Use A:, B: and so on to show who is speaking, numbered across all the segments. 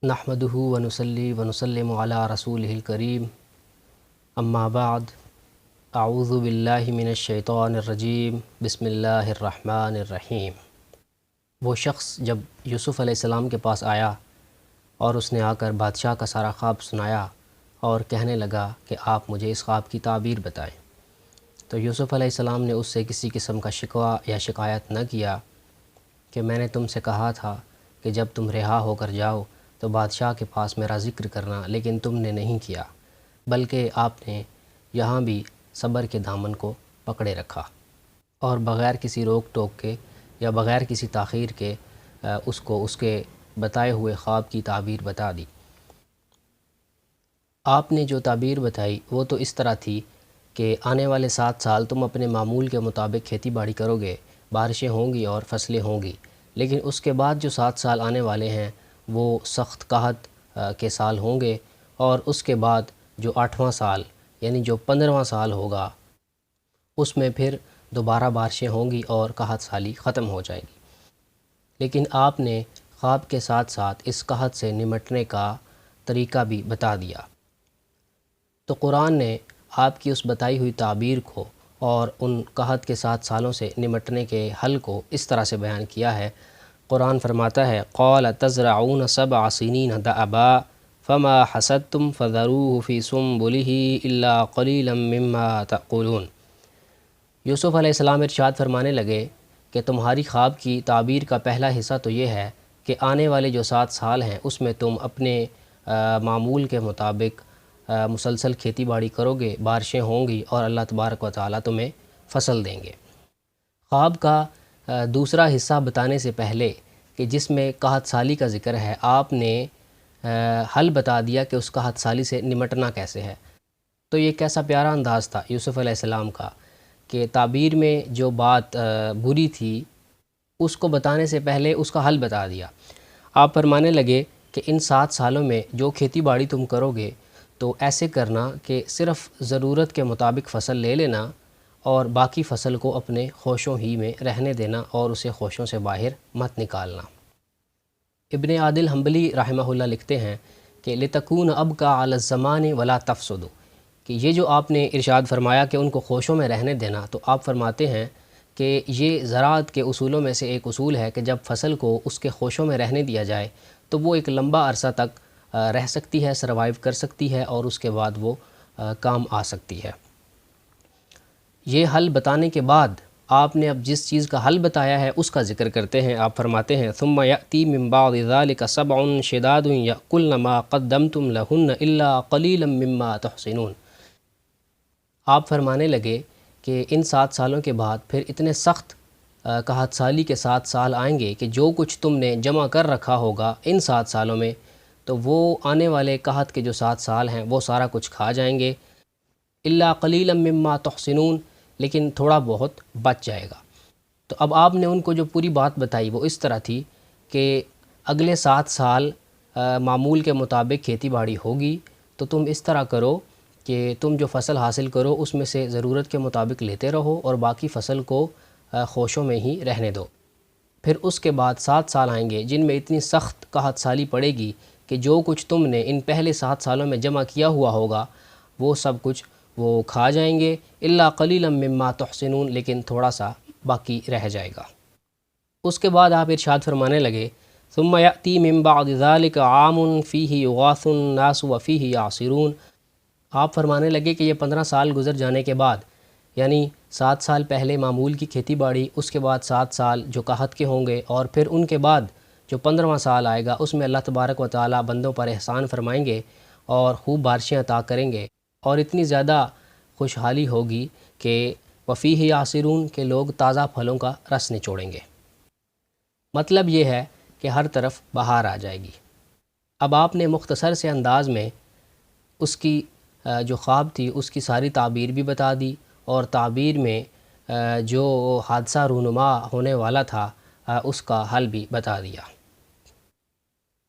A: نحمدہ ونصلی ونسلم علی رسولہ الکریم اما بعد اعوذ باللہ من الشیطان الرجیم بسم اللہ الرحمن الرحیم۔ وہ شخص جب یوسف علیہ السلام کے پاس آیا اور اس نے آ کر بادشاہ کا سارا خواب سنایا اور کہنے لگا کہ آپ مجھے اس خواب کی تعبیر بتائیں، تو یوسف علیہ السلام نے اس سے کسی قسم کا شکوہ یا شکایت نہ کیا کہ میں نے تم سے کہا تھا کہ جب تم رہا ہو کر جاؤ تو بادشاہ کے پاس میرا ذکر کرنا، لیکن تم نے نہیں کیا، بلکہ آپ نے یہاں بھی صبر کے دامن کو پکڑے رکھا اور بغیر کسی روک ٹوک کے یا بغیر کسی تاخیر کے اس کو اس کے بتائے ہوئے خواب کی تعبیر بتا دی۔ آپ نے جو تعبیر بتائی وہ تو اس طرح تھی کہ آنے والے 7 سال تم اپنے معمول کے مطابق کھیتی باڑی کرو گے، بارشیں ہوں گی اور فصلیں ہوں گی، لیکن اس کے بعد جو 7 سال آنے والے ہیں وہ سخت قحط کے سال ہوں گے، اور اس کے بعد جو 8واں سال یعنی جو 15واں سال ہوگا اس میں پھر دوبارہ بارشیں ہوں گی اور قحط سالی ختم ہو جائے گی۔ لیکن آپ نے خواب کے ساتھ ساتھ اس قحط سے نمٹنے کا طریقہ بھی بتا دیا۔ تو قرآن نے آپ کی اس بتائی ہوئی تعبیر کو اور ان قحط کے 7 سالوں سے نمٹنے کے حل کو اس طرح سے بیان کیا ہے۔ قرآن فرماتا ہے قال تزرعون 7 سنین دأبا فما حصدتم فذروه في سنبله الا قلیلا مما تأکلون۔ یوسف علیہ السلام ارشاد فرمانے لگے کہ تمہاری خواب کی تعبیر کا پہلا حصہ تو یہ ہے کہ آنے والے جو 7 سال ہیں اس میں تم اپنے معمول کے مطابق مسلسل کھیتی باڑی کرو گے، بارشیں ہوں گی اور اللہ تبارک و تعالیٰ تمہیں فصل دیں گے۔ خواب کا دوسرا حصہ بتانے سے پہلے کہ جس میں قحط سالی کا ذکر ہے، آپ نے حل بتا دیا کہ اس قحط سالی سے نمٹنا کیسے ہے۔ تو یہ کیسا پیارا انداز تھا یوسف علیہ السلام کا کہ تعبیر میں جو بات بری تھی اس کو بتانے سے پہلے اس کا حل بتا دیا۔ آپ فرمانے لگے کہ ان 7 سالوں میں جو کھیتی باڑی تم کرو گے تو ایسے کرنا کہ صرف ضرورت کے مطابق فصل لے لینا اور باقی فصل کو اپنے خوشوں ہی میں رہنے دینا اور اسے خوشوں سے باہر مت نکالنا۔ ابن عادل حنبلی رحمہ اللہ لکھتے ہیں کہ لِتَكُونَ أَبْقَىٰ عَلَى الزَّمَانِ وَلَا تَفْسُدُ، کہ یہ جو آپ نے ارشاد فرمایا کہ ان کو خوشوں میں رہنے دینا، تو آپ فرماتے ہیں کہ یہ زراعت کے اصولوں میں سے ایک اصول ہے کہ جب فصل کو اس کے خوشوں میں رہنے دیا جائے تو وہ ایک لمبا عرصہ تک رہ سکتی ہے، سروائیو کر سکتی ہے اور اس کے بعد وہ کام آ سکتی ہے۔ یہ حل بتانے کے بعد آپ نے اب جس چیز کا حل بتایا ہے اس کا ذکر کرتے ہیں۔ آپ فرماتے ہیں ثم یأتی من بعد ذلك 7 شداد یأکلن ما قدمتم لہن الا قلیلا مما تحصنون۔ آپ فرمانے لگے کہ ان 7 سالوں کے بعد پھر اتنے سخت قحط سالی کے 7 سال آئیں گے کہ جو کچھ تم نے جمع کر رکھا ہوگا ان 7 سالوں میں تو وہ آنے والے قحط کے جو 7 سال ہیں وہ سارا کچھ کھا جائیں گے، الا قلیلا مما تحصنون، لیکن تھوڑا بہت بچ جائے گا۔ تو اب آپ نے ان کو جو پوری بات بتائی وہ اس طرح تھی کہ اگلے 7 سال معمول کے مطابق کھیتی باڑی ہوگی تو تم اس طرح کرو کہ تم جو فصل حاصل کرو اس میں سے ضرورت کے مطابق لیتے رہو اور باقی فصل کو خوشوں میں ہی رہنے دو۔ پھر اس کے بعد 7 سال آئیں گے جن میں اتنی سخت قحط سالی پڑے گی کہ جو کچھ تم نے ان پہلے 7 سالوں میں جمع کیا ہوا ہوگا وہ سب کچھ وہ کھا جائیں گے، الا قلیلا مما تحصنون، لیکن تھوڑا سا باقی رہ جائے گا۔ اس کے بعد آپ ارشاد فرمانے لگے ثم یأتی من بعد ذلك عام فیہ یغاث الناس وفیہ یعصرون۔ آپ فرمانے لگے کہ یہ 15 سال گزر جانے کے بعد، یعنی 7 سال پہلے معمول کی کھیتی باڑی، اس کے بعد 7 سال جو قحط کے ہوں گے، اور پھر ان کے بعد جو 15واں سال آئے گا اس میں اللہ تبارک و تعالیٰ بندوں پر احسان فرمائیں گے اور خوب بارشیں عطا کریں گے اور اتنی زیادہ خوشحالی ہوگی کہ وفیہ یعصرون کہ لوگ تازہ پھلوں کا رس نچوڑیں گے۔ مطلب یہ ہے کہ ہر طرف بہار آ جائے گی۔ اب آپ نے مختصر سے انداز میں اس کی جو خواب تھی اس کی ساری تعبیر بھی بتا دی اور تعبیر میں جو حادثہ رونما ہونے والا تھا اس کا حل بھی بتا دیا۔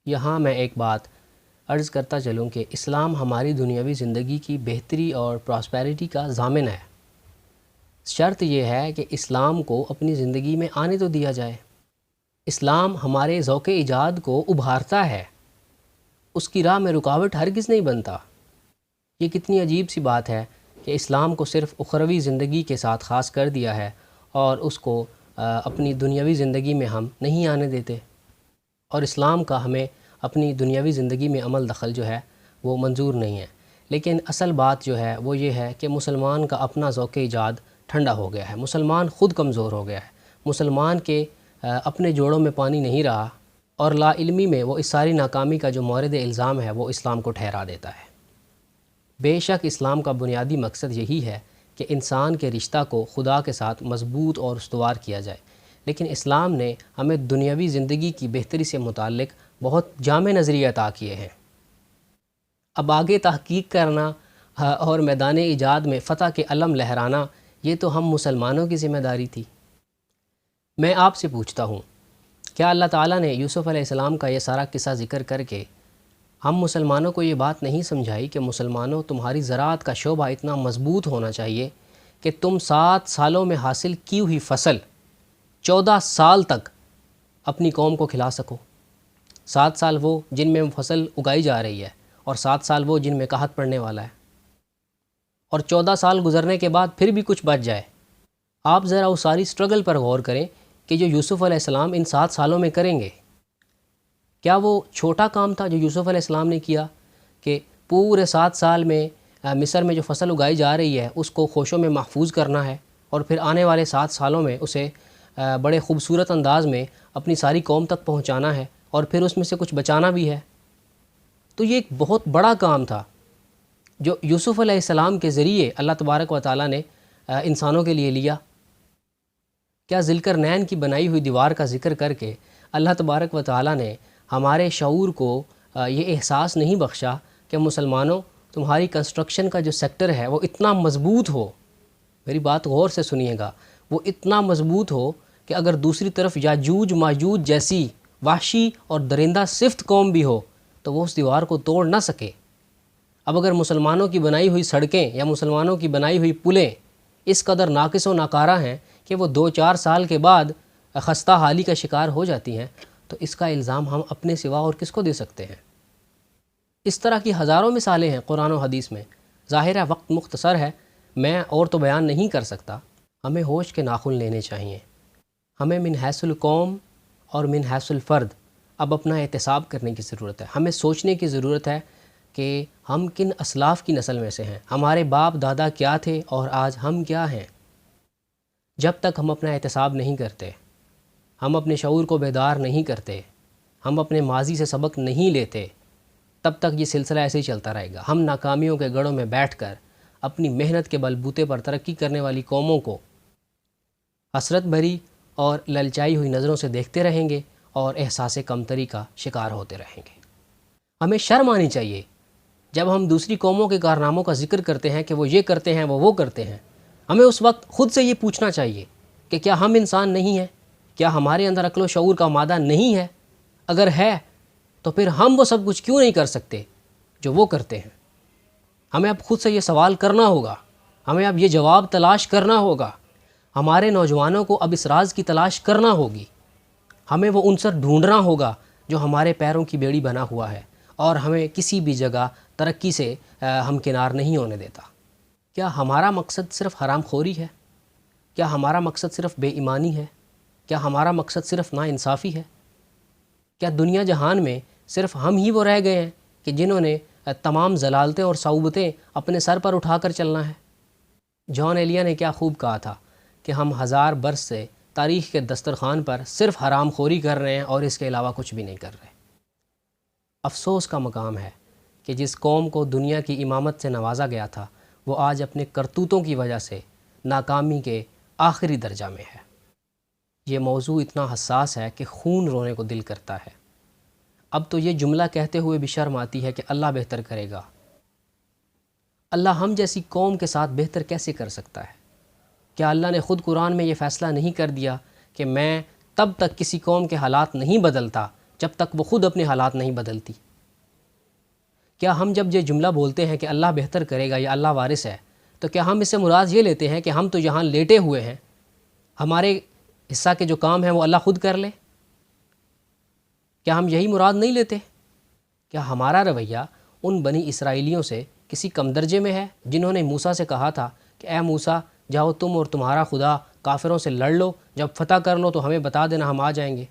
A: یہاں میں ایک بات عرض کرتا چلوں کہ اسلام ہماری دنیاوی زندگی کی بہتری اور پراسپیرٹی کا ضامن ہے۔ شرط یہ ہے کہ اسلام کو اپنی زندگی میں آنے تو دیا جائے۔ اسلام ہمارے ذوق ایجاد کو ابھارتا ہے، اس کی راہ میں رکاوٹ ہرگز نہیں بنتا۔ یہ کتنی عجیب سی بات ہے کہ اسلام کو صرف اخروی زندگی کے ساتھ خاص کر دیا ہے اور اس کو اپنی دنیاوی زندگی میں ہم نہیں آنے دیتے، اور اسلام کا ہمیں اپنی دنیاوی زندگی میں عمل دخل جو ہے وہ منظور نہیں ہے۔ لیکن اصل بات جو ہے وہ یہ ہے کہ مسلمان کا اپنا ذوق ایجاد ٹھنڈا ہو گیا ہے، مسلمان خود کمزور ہو گیا ہے، مسلمان کے اپنے جوڑوں میں پانی نہیں رہا، اور لا علمی میں وہ اس ساری ناکامی کا جو مورد الزام ہے وہ اسلام کو ٹھہرا دیتا ہے۔ بے شک اسلام کا بنیادی مقصد یہی ہے کہ انسان کے رشتہ کو خدا کے ساتھ مضبوط اور استوار کیا جائے، لیکن اسلام نے ہمیں دنیاوی زندگی کی بہتری سے متعلق بہت جامع نظریے عطا کیے ہیں۔ اب آگے تحقیق کرنا اور میدان ایجاد میں فتح کے علم لہرانا، یہ تو ہم مسلمانوں کی ذمہ داری تھی۔ میں آپ سے پوچھتا ہوں، کیا اللہ تعالیٰ نے یوسف علیہ السلام کا یہ سارا قصہ ذکر کر کے ہم مسلمانوں کو یہ بات نہیں سمجھائی کہ مسلمانوں تمہاری زراعت کا شعبہ اتنا مضبوط ہونا چاہیے کہ تم 7 سالوں میں حاصل کی ہوئی فصل 14 سال تک اپنی قوم کو کھلا سکو؟ 7 سال وہ جن میں فصل اگائی جا رہی ہے، اور 7 سال وہ جن میں قحط پڑنے والا ہے، اور 14 سال گزرنے کے بعد پھر بھی کچھ بچ جائے۔ آپ ذرا اس ساری سٹرگل پر غور کریں کہ جو یوسف علیہ السلام ان 7 سالوں میں کریں گے۔ کیا وہ چھوٹا کام تھا جو یوسف علیہ السلام نے کیا کہ پورے 7 سال میں مصر میں جو فصل اگائی جا رہی ہے اس کو خوشوں میں محفوظ کرنا ہے، اور پھر آنے والے 7 سالوں میں اسے بڑے خوبصورت انداز میں اپنی ساری قوم تک پہنچانا ہے، اور پھر اس میں سے کچھ بچانا بھی ہے؟ تو یہ ایک بہت بڑا کام تھا جو یوسف علیہ السلام کے ذریعے اللہ تبارک و تعالیٰ نے انسانوں کے لیے لیا۔ کیا ذوالقرنین کی بنائی ہوئی دیوار کا ذکر کر کے اللہ تبارک و تعالیٰ نے ہمارے شعور کو یہ احساس نہیں بخشا کہ مسلمانوں تمہاری کنسٹرکشن کا جو سیکٹر ہے وہ اتنا مضبوط ہو؟ میری بات غور سے سنیے گا، وہ اتنا مضبوط ہو کہ اگر دوسری طرف یاجوج ماجوج جیسی وحشی اور درندہ صفت قوم بھی ہو تو وہ اس دیوار کو توڑ نہ سکے۔ اب اگر مسلمانوں کی بنائی ہوئی سڑکیں یا مسلمانوں کی بنائی ہوئی پلیں اس قدر ناقص و ناکارہ ہیں کہ وہ 2-4 سال کے بعد خستہ حالی کا شکار ہو جاتی ہیں، تو اس کا الزام ہم اپنے سوا اور کس کو دے سکتے ہیں؟ اس طرح کی ہزاروں مثالیں ہیں قرآن و حدیث میں۔ ظاہر ہے وقت مختصر ہے، میں اور تو بیان نہیں کر سکتا۔ ہمیں ہوش کے ناخن لینے چاہیے۔ ہمیں من حیث القوم اور من حیث الفرد اب اپنا احتساب کرنے کی ضرورت ہے۔ ہمیں سوچنے کی ضرورت ہے کہ ہم کن اسلاف کی نسل میں سے ہیں، ہمارے باپ دادا کیا تھے اور آج ہم کیا ہیں۔ جب تک ہم اپنا احتساب نہیں کرتے، ہم اپنے شعور کو بیدار نہیں کرتے، ہم اپنے ماضی سے سبق نہیں لیتے، تب تک یہ سلسلہ ایسے ہی چلتا رہے گا۔ ہم ناکامیوں کے گڑھوں میں بیٹھ کر اپنی محنت کے بلبوتے پر ترقی کرنے والی قوموں کو حسرت بھری اور للچائی ہوئی نظروں سے دیکھتے رہیں گے اور احساس کمتری کا شکار ہوتے رہیں گے۔ ہمیں شرم آنی چاہیے جب ہم دوسری قوموں کے کارناموں کا ذکر کرتے ہیں کہ وہ یہ کرتے ہیں، وہ کرتے ہیں۔ ہمیں اس وقت خود سے یہ پوچھنا چاہیے کہ کیا ہم انسان نہیں ہیں؟ کیا ہمارے اندر عقل و شعور کا مادہ نہیں ہے؟ اگر ہے تو پھر ہم وہ سب کچھ کیوں نہیں کر سکتے جو وہ کرتے ہیں؟ ہمیں اب خود سے یہ سوال کرنا ہوگا، ہمیں اب یہ جواب تلاش کرنا ہوگا۔ ہمارے نوجوانوں کو اب اس راز کی تلاش کرنا ہوگی۔ ہمیں وہ عنصر ڈھونڈنا ہوگا جو ہمارے پیروں کی بیڑی بنا ہوا ہے اور ہمیں کسی بھی جگہ ترقی سے ہمکنار نہیں ہونے دیتا۔ کیا ہمارا مقصد صرف حرام خوری ہے؟ کیا ہمارا مقصد صرف بے ایمانی ہے؟ کیا ہمارا مقصد صرف ناانصافی ہے؟ کیا دنیا جہان میں صرف ہم ہی وہ رہ گئے ہیں کہ جنہوں نے تمام ضلالتیں اور صعوبتیں اپنے سر پر اٹھا کر چلنا ہے؟ جان ایلیا نے کیا خوب کہا تھا کہ ہم 1000 برس سے تاریخ کے دسترخوان پر صرف حرام خوری کر رہے ہیں اور اس کے علاوہ کچھ بھی نہیں کر رہے۔ افسوس کا مقام ہے کہ جس قوم کو دنیا کی امامت سے نوازا گیا تھا وہ آج اپنے کرتوتوں کی وجہ سے ناکامی کے آخری درجہ میں ہے۔ یہ موضوع اتنا حساس ہے کہ خون رونے کو دل کرتا ہے۔ اب تو یہ جملہ کہتے ہوئے بھی شرم آتی ہے کہ اللہ بہتر کرے گا۔ اللہ ہم جیسی قوم کے ساتھ بہتر کیسے کر سکتا ہے؟ کیا اللہ نے خود قرآن میں یہ فیصلہ نہیں کر دیا کہ میں تب تک کسی قوم کے حالات نہیں بدلتا جب تک وہ خود اپنے حالات نہیں بدلتی؟ کیا ہم جب یہ جملہ بولتے ہیں کہ اللہ بہتر کرے گا یا اللہ وارث ہے، تو کیا ہم اس سے مراد یہ لیتے ہیں کہ ہم تو یہاں لیٹے ہوئے ہیں، ہمارے حصہ کے جو کام ہیں وہ اللہ خود کر لے؟ کیا ہم یہی مراد نہیں لیتے؟ کیا ہمارا رویہ ان بنی اسرائیلیوں سے کسی کم درجے میں ہے جنہوں نے موسیٰ سے کہا تھا کہ اے موسیٰ جاؤ تم اور تمہارا خدا کافروں سے لڑ لو، جب فتح کر لو تو ہمیں بتا دینا، ہم آ جائیں گے۔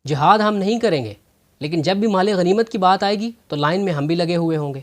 A: جہاد ہم نہیں کریں گے، لیکن جب بھی مال غنیمت کی بات آئے گی تو لائن میں ہم بھی لگے ہوئے ہوں گے۔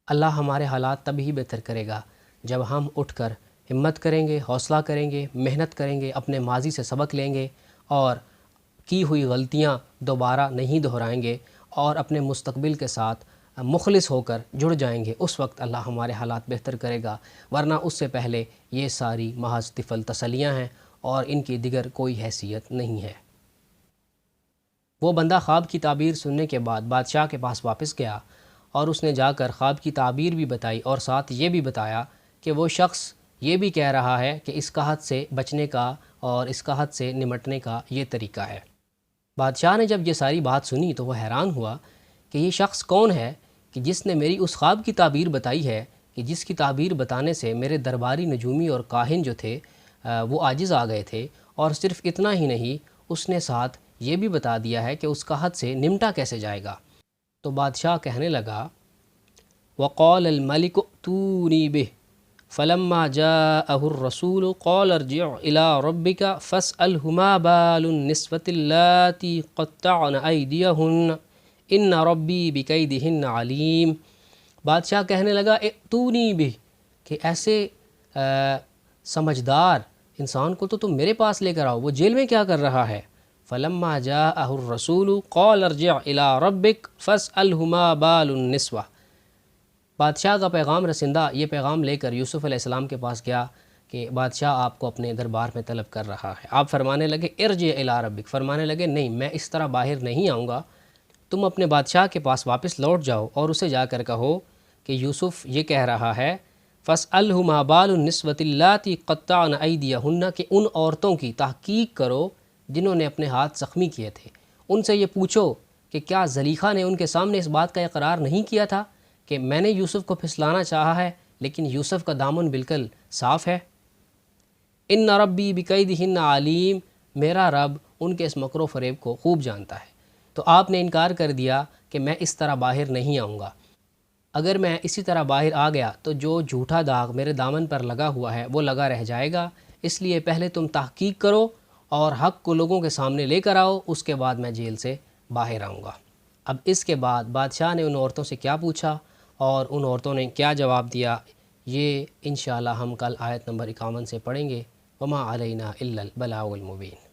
A: اللہ ہمارے حالات تب ہی بہتر کرے گا جب ہم اٹھ کر ہمت کریں گے، حوصلہ کریں گے، محنت کریں گے، اپنے ماضی سے سبق لیں گے اور کی ہوئی غلطیاں دوبارہ نہیں دہرائیں گے اور اپنے مستقبل کے ساتھ مخلص ہو کر جڑ جائیں گے۔ اس وقت اللہ ہمارے حالات بہتر کرے گا، ورنہ اس سے پہلے یہ ساری محض طفل تسلیاں ہیں اور ان کی دیگر کوئی حیثیت نہیں ہے۔ وہ بندہ خواب کی تعبیر سننے کے بعد بادشاہ کے پاس واپس گیا اور اس نے جا کر خواب کی تعبیر بھی بتائی اور ساتھ یہ بھی بتایا کہ وہ شخص یہ بھی کہہ رہا ہے کہ اس قحط سے بچنے کا اور اس قحط سے نمٹنے کا یہ طریقہ ہے۔ بادشاہ نے جب یہ ساری بات سنی تو وہ حیران ہوا کہ یہ شخص کون ہے کہ جس نے میری اس خواب کی تعبیر بتائی ہے، کہ جس کی تعبیر بتانے سے میرے درباری نجومی اور کاہن جو تھے وہ عاجز آ گئے تھے، اور صرف اتنا ہی نہیں اس نے ساتھ یہ بھی بتا دیا ہے کہ اس قحط سے نمٹا کیسے جائے گا۔ تو بادشاہ کہنے لگا وقال الملک ائتونی بہ فلما جاءہ الرسول قال ارجع الى ربک فاسألہ ما بال النسوة اللاتی قطعن ایدیہن ان ربی بکیدہن علیم۔ بادشاہ کہنے لگا ائتونی بہ، کہ ایسے سمجھدار انسان کو تو تم میرے پاس لے کر آؤ، وہ جیل میں کیا کر رہا ہے؟ فلما جاءہ الرسول قال ارجع الى ربک فاسألہ ما بال النسوة۔ بادشاہ کا پیغام رسندہ یہ پیغام لے کر یوسف علیہ السلام کے پاس گیا کہ بادشاہ آپ کو اپنے دربار میں طلب کر رہا ہے۔ آپ فرمانے لگے ارجع الی ربک، فرمانے لگے نہیں میں اس طرح باہر نہیں آؤں گا، تم اپنے بادشاہ کے پاس واپس لوٹ جاؤ اور اسے جا کر کہو کہ یوسف یہ کہہ رہا ہے فاسألہ ما بال النسوة اللاتی قطعن ایدیہن، کہ ان عورتوں کی تحقیق کرو جنہوں نے اپنے ہاتھ زخمی کیے تھے، ان سے یہ پوچھو کہ کیا زلیخا نے ان کے سامنے اس بات کا اقرار نہیں کیا تھا کہ میں نے یوسف کو پھسلانا چاہا ہے لیکن یوسف کا دامن بالکل صاف ہے۔ ان ربی بکیدہن علیم، میرا رب ان کے اس مکر و فریب کو خوب جانتا ہے۔ تو آپ نے انکار کر دیا کہ میں اس طرح باہر نہیں آؤں گا، اگر میں اسی طرح باہر آ گیا تو جو جھوٹا داغ میرے دامن پر لگا ہوا ہے وہ لگا رہ جائے گا، اس لیے پہلے تم تحقیق کرو اور حق کو لوگوں کے سامنے لے کر آؤ، اس کے بعد میں جیل سے باہر آؤں گا۔ اب اس کے بعد بادشاہ نے ان عورتوں سے کیا پوچھا اور ان عورتوں نے کیا جواب دیا، یہ انشاءاللہ ہم کل آیت نمبر 51 سے پڑھیں گے۔ وما علینا الا البلاغ المبین۔